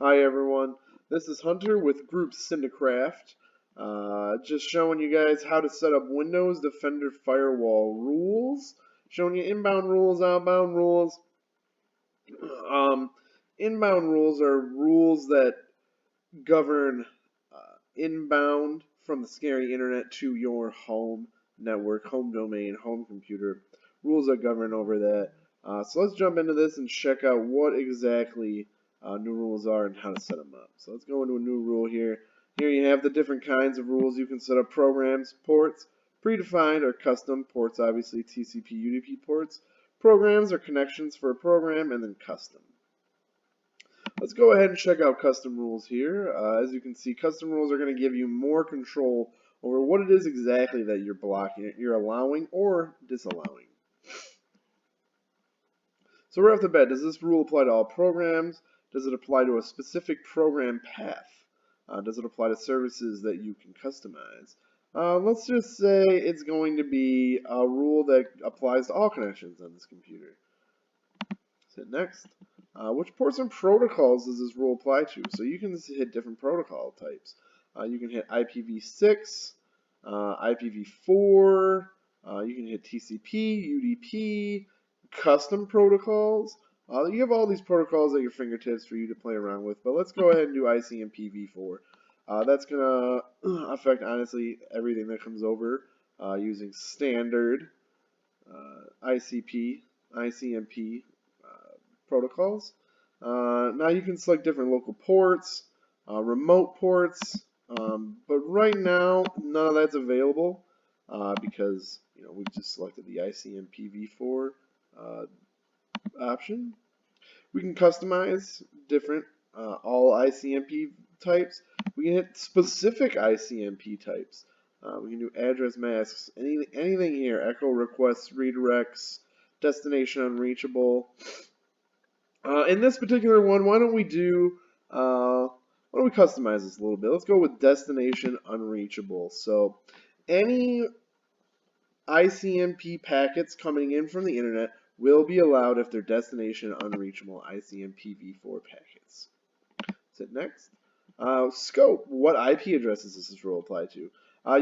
Hi everyone, this is Hunter with Group Syndicraft, just showing you guys how to set up Windows Defender Firewall rules, showing you inbound rules, outbound rules. Inbound rules are rules that govern inbound from the scary internet to your home network, home domain, home computer. Rules that govern over that. So let's jump into this and check out what exactly new rules are and how to set them up. So let's go into a new rule here. Here you have the different kinds of rules. You can set up programs, ports, predefined or custom ports, obviously TCP, UDP ports, programs or connections for a program, and then custom. Let's go ahead and check out custom rules here. As you can see, custom rules are going to give you more control over what it is exactly that you're blocking, you're allowing or disallowing. So right off the bat, does this rule apply to all programs? Does it apply to a specific program path? Does it apply to services that you can customize? Let's just say it's going to be a rule that applies to all connections on this computer. Hit next. Which ports and protocols does this rule apply to? So you can hit different protocol types. You can hit IPv6, IPv4, you can hit TCP, UDP, custom protocols. You have all these protocols at your fingertips for you to play around with, but let's go ahead and do ICMPv4. That's going to affect, honestly, everything that comes over using standard ICMP protocols. Now you can select different local ports, remote ports, but right now none of that's available because we just selected the ICMPv4 option. We can customize different all ICMP types. We can hit specific ICMP types. We can do address masks, anything here, echo requests, redirects, destination unreachable. In this particular one, why don't we customize this a little bit? Let's go with destination unreachable. So any ICMP packets coming in from the internet will be allowed if they're destination unreachable ICMPv4 packets. Hit next. Scope. What IP addresses does this rule apply to?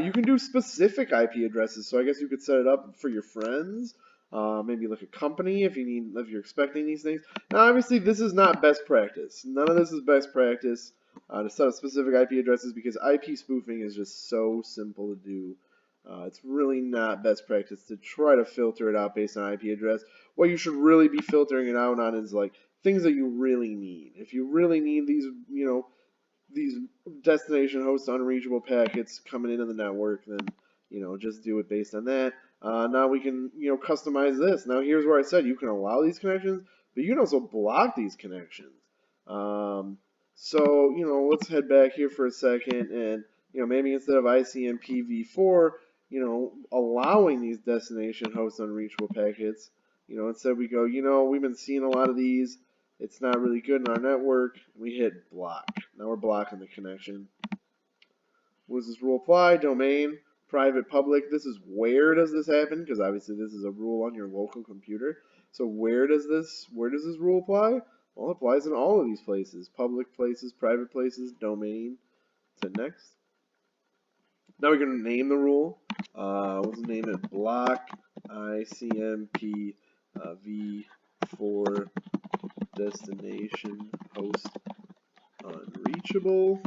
You can do specific IP addresses, so I guess you could set it up for your friends, maybe like a company if you're expecting these things. Now, obviously, this is not best practice. None of this is best practice to set up specific IP addresses because IP spoofing is just so simple to do. It's really not best practice to try to filter it out based on IP address. What you should really be filtering it out on is like things that you really need. If you really need these, these destination host unreachable packets coming into the network, then just do it based on that. Now we can customize this. Now here's where I said you can allow these connections, but you can also block these connections. So let's head back here for a second and maybe instead of ICMPv4 allowing these destination host unreachable packets, instead we go, we've been seeing a lot of these. It's not really good in our network. We hit block. Now we're blocking the connection. What does this rule apply? Domain, private, public. This is where does this happen? Because obviously this is a rule on your local computer. So where does this rule apply? Well, it applies in all of these places. Public places, private places, domain. To next. Now we're going to name the rule. Let's name it block ICMPv4 destination host unreachable.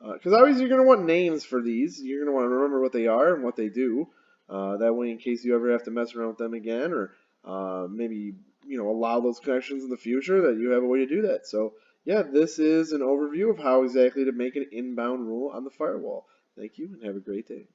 Because obviously you're going to want names for these. You're going to want to remember what they are and what they do. That way, in case you ever have to mess around with them again, or maybe allow those connections in the future, that you have a way to do that. So yeah, this is an overview of how exactly to make an inbound rule on the firewall. Thank you and have a great day.